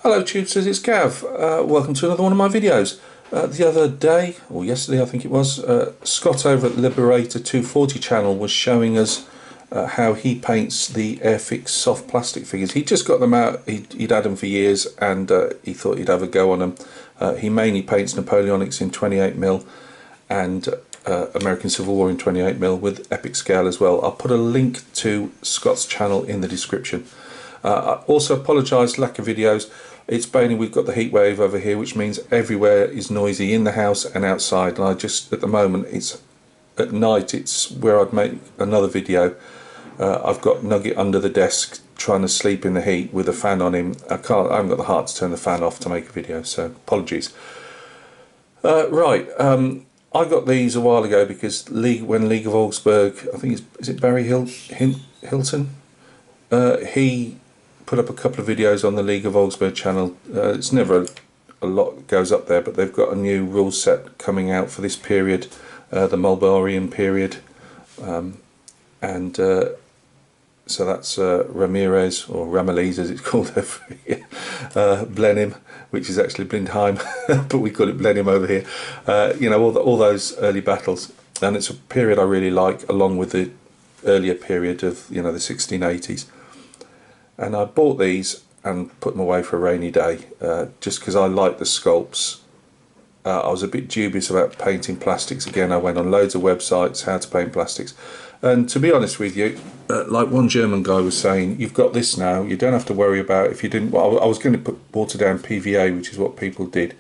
Hello Tutors, it's Gav. Welcome to another one of my videos. The other day, or yesterday I think it was, Scott over at Liberator 240 channel was showing us how he paints the Airfix soft plastic figures. He'd just got them out, he'd had them for years, and he thought he'd have a go on them. He mainly paints Napoleonics in 28mm and American Civil War in 28mm with epic scale as well. I'll put a link to Scott's channel in the description. I also apologise, lack of videos. It's mainly we've got the heat wave over here, which means everywhere is noisy in the house and outside, and I just, at the moment, it's at night, it's where I'd make another video. I've got Nugget under the desk trying to sleep in the heat with a fan on him. I haven't got the heart to turn the fan off to make a video, so apologies. I got these a while ago because when League of Augsburg, I think is it Barry Hilton? He put up a couple of videos on the League of Augsburg channel. It's never a lot goes up there, but they've got a new rule set coming out for this period, the Bavarian period, so that's Ramirez, or Ramillies as it's called over here, Blenheim, which is actually Blindheim, but we call it Blenheim over here. You know, all those early battles, and it's a period I really like, along with the earlier period of, you know, the 1680s. And I bought these and put them away for a rainy day, just because I like the sculpts. I was a bit dubious about painting plastics again. I went on loads of websites, how to paint plastics. And to be honest with you, like one German guy was saying, you've got this now, you don't have to worry about if you didn't. Well, I was going to put water down PVA, which is what people did.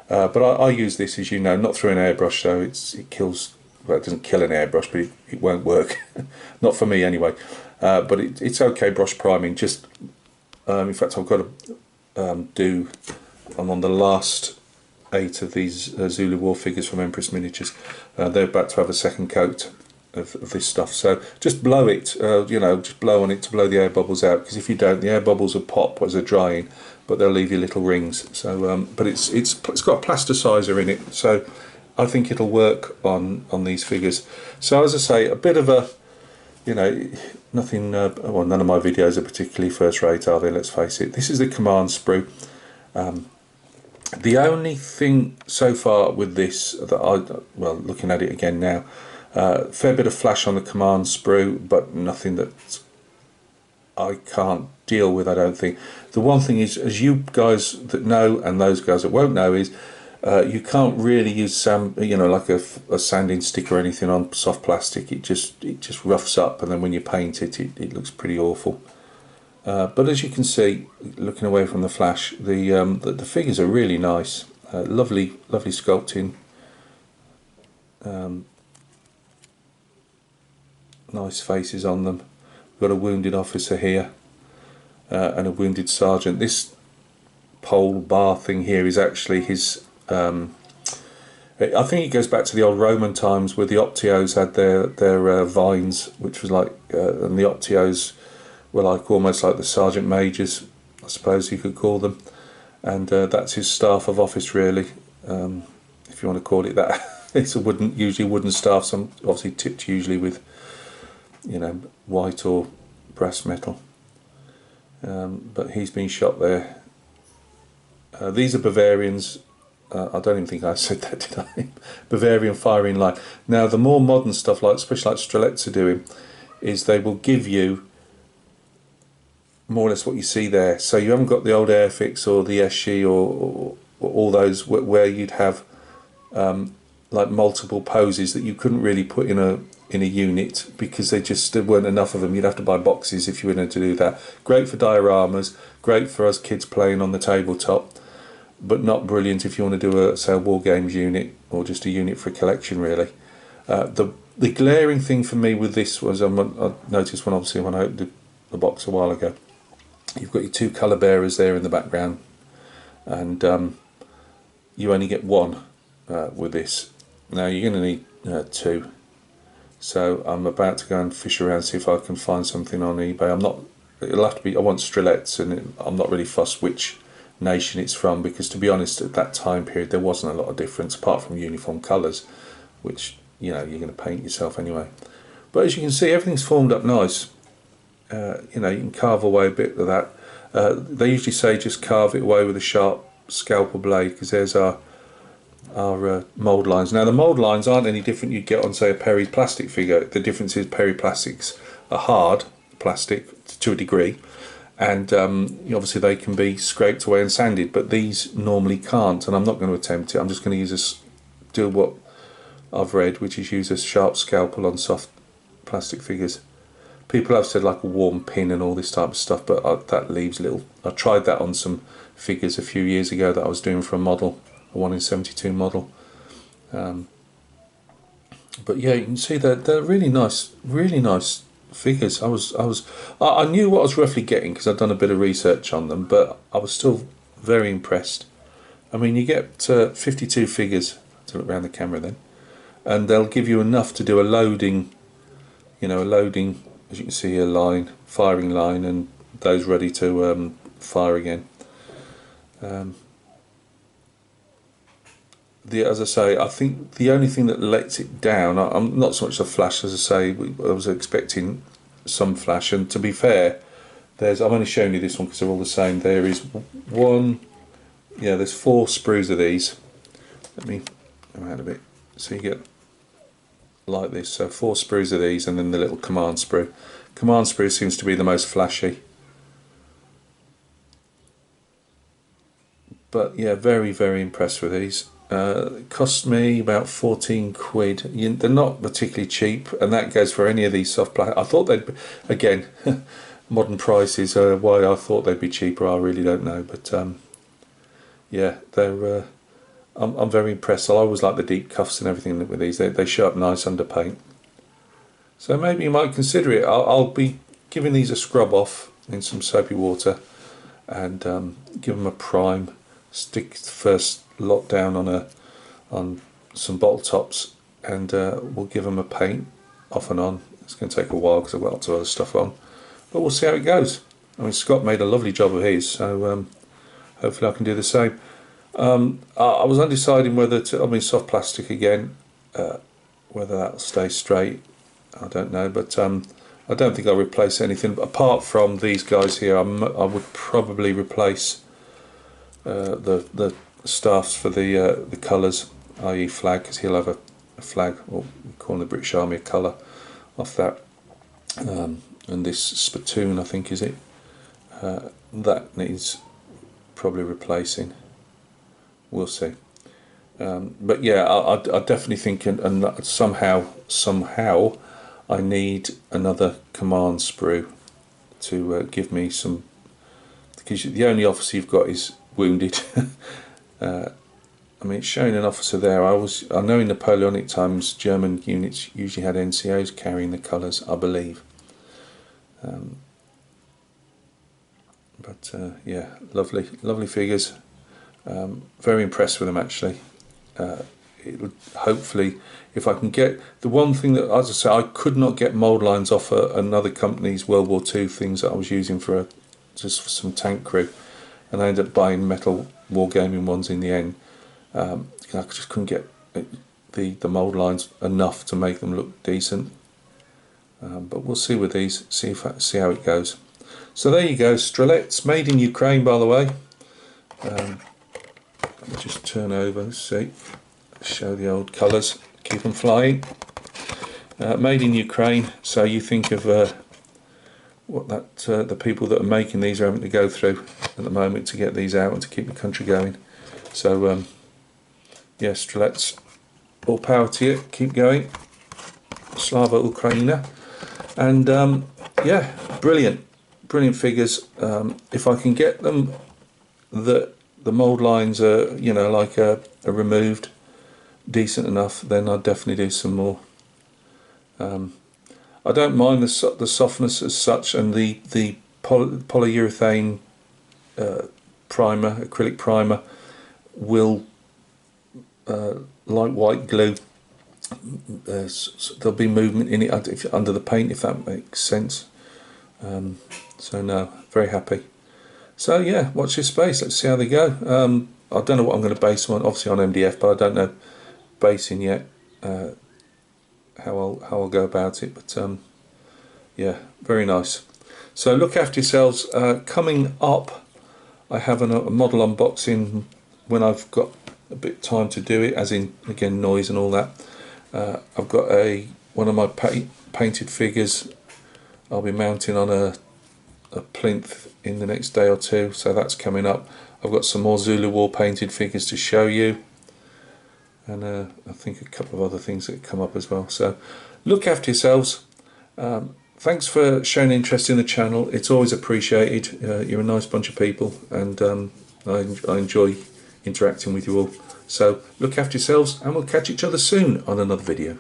But I use this, as you know, not through an airbrush, so it kills, well, it doesn't kill an airbrush, but it won't work. Not for me anyway. But it's okay brush priming. Just in fact, I've got to I'm on the last 8 of these Zulu War figures from Empress Miniatures. They're about to have a second coat of this stuff, so just blow it, you know, just blow on it to blow the air bubbles out, because if you don't, the air bubbles will pop as they're drying, but they'll leave you little rings. So but it's got a plasticizer in it, so I think it'll work on these figures. So as I say, a bit of a, you know, nothing, well, none of my videos are particularly first rate, are they? Let's face it. This is the command sprue. The only thing so far with this that well, looking at it again now, fair bit of flash on the command sprue, but nothing that I can't deal with, I don't think. The one thing is, as you guys that know and those guys that won't know, is you can't really use you know, like a sanding stick or anything on soft plastic. It just roughs up, and then when you paint it, it looks pretty awful. But as you can see, looking away from the flash, the figures are really nice. Lovely sculpting. Nice faces on them. We've got a wounded officer here and a wounded sergeant. This pole bar thing here is actually his. I think it goes back to the old Roman times where the Optios had their vines, which was like, and the Optios were like almost like the sergeant majors, I suppose you could call them, and that's his staff of office, really, if you want to call it that. It's usually wooden staff, some obviously tipped usually with, you know, white or brass metal. But he's been shot there. These are Bavarians. I don't even think I said that, did I? Bavarian firing line. Now, the more modern stuff, like especially like Strelets are doing, is they will give you more or less what you see there. So you haven't got the old Airfix or the SG or all those where you'd have like multiple poses that you couldn't really put in a unit, because there weren't enough of them. You'd have to buy boxes if you were going to do that. Great for dioramas, great for us kids playing on the tabletop, but not brilliant if you want to do a war games unit, or just a unit for a collection, really. The glaring thing for me with this was, I noticed when I opened the box a while ago, you've got your 2 colour bearers there in the background, and you only get 1 with this. Now you're going to need 2. So I'm about to go and fish around, see if I can find something on eBay. It'll have to be, I want Strelets, and I'm not really fussed which nation it's from, because to be honest, at that time period there wasn't a lot of difference apart from uniform colours, which, you know, you're going to paint yourself anyway. But as you can see, everything's formed up nice. You know, you can carve away a bit of that. They usually say just carve it away with a sharp scalpel blade, because there's our mould lines. Now the mould lines aren't any different you'd get on, say, a Perry plastic figure. The difference is Perry plastics are hard plastic to a degree, and obviously they can be scraped away and sanded, but these normally can't, and I'm not going to attempt it. I'm just going to do what I've read, which is use a sharp scalpel on soft plastic figures. People have said like a warm pin and all this type of stuff, but that leaves little. I tried that on some figures a few years ago that I was doing for a model, a 1 in 72 model. But yeah, you can see they're really nice figures. I knew what I was roughly getting because I'd done a bit of research on them, but I was still very impressed. I mean, you get 52 figures, to look around the camera then, and they'll give you enough to do a loading, as you can see here, line, firing line, and those ready to fire again. As I say, I think the only thing that lets it down, I'm not so much the flash. As I say, I was expecting some flash, and to be fair, I'm only showing you this one because they're all the same. There is one, there's 4 sprues of these. Let me go out a bit so you get like this. So 4 sprues of these, and then the little command sprue. Command sprue seems to be the most flashy. But yeah, very, very impressed with these. It cost me about 14 quid. They're not particularly cheap, and that goes for any of these soft plastic. I thought they'd be, again, modern prices. Why I thought they'd be cheaper, I really don't know. But yeah, they're. I'm very impressed. I always like the deep cuffs and everything with these. They show up nice under paint. So maybe you might consider it. I'll be giving these a scrub off in some soapy water, and give them a prime. Stick the first lot down on some bottle tops, and we'll give them a paint off and on. It's going to take a while because I've got lots of other stuff on, but we'll see how it goes. I mean, Scott made a lovely job of his, so hopefully I can do the same. I was undeciding whether to, soft plastic again, whether that'll stay straight, I don't know, but I don't think I'll replace anything apart from these guys here. I would probably replace the staffs for the colours, i.e. flag, because he'll have a flag, or we call the British Army a colour off that, and this spittoon, I think, is it, that needs probably replacing. We'll see. But yeah, I definitely think, and somehow I need another command sprue to give me some, because the only officer you've got is wounded. I mean, it's showing an officer there. I know in Napoleonic times German units usually had NCOs carrying the colours, I believe. But yeah, lovely figures. Very impressed with them, actually. Hopefully, if I can get the one thing that, as I say, I could not get mould lines off another company's World War II things that I was using just for some tank crew, and I ended up buying metal wargaming ones in the end. I just couldn't get the mould lines enough to make them look decent. But we'll see with these, see how it goes. So there you go, Strelets, made in Ukraine, by the way. Let me just turn over and see, show the old colours, keep them flying. Made in Ukraine, so you think of what the people that are making these are having to go through at the moment to get these out and to keep the country going. So yeah, Strelets, all power to you, keep going, Slava Ukraina. And yeah, brilliant figures. If I can get them that the mould lines are, are removed decent enough, then I'll definitely do some more. I don't mind the softness as such, and the polyurethane primer, acrylic primer, will like white glue. There'll be movement in it under the paint, if that makes sense. So no, very happy. So yeah, watch this space. Let's see how they go. I don't know what I'm going to base them on. Obviously on MDF, but I don't know basing yet. How I'll go about it. But yeah, very nice. So look after yourselves. Coming up, I have a model unboxing when I've got a bit of time to do it, as in, again, noise and all that. I've got one of my painted figures I'll be mounting on a plinth in the next day or two, so that's coming up. I've got some more Zulu War painted figures to show you, and I think a couple of other things that come up as well. So look after yourselves. Thanks for showing interest in the channel. It's always appreciated. You're a nice bunch of people, and I enjoy interacting with you all. So look after yourselves, and we'll catch each other soon on another video.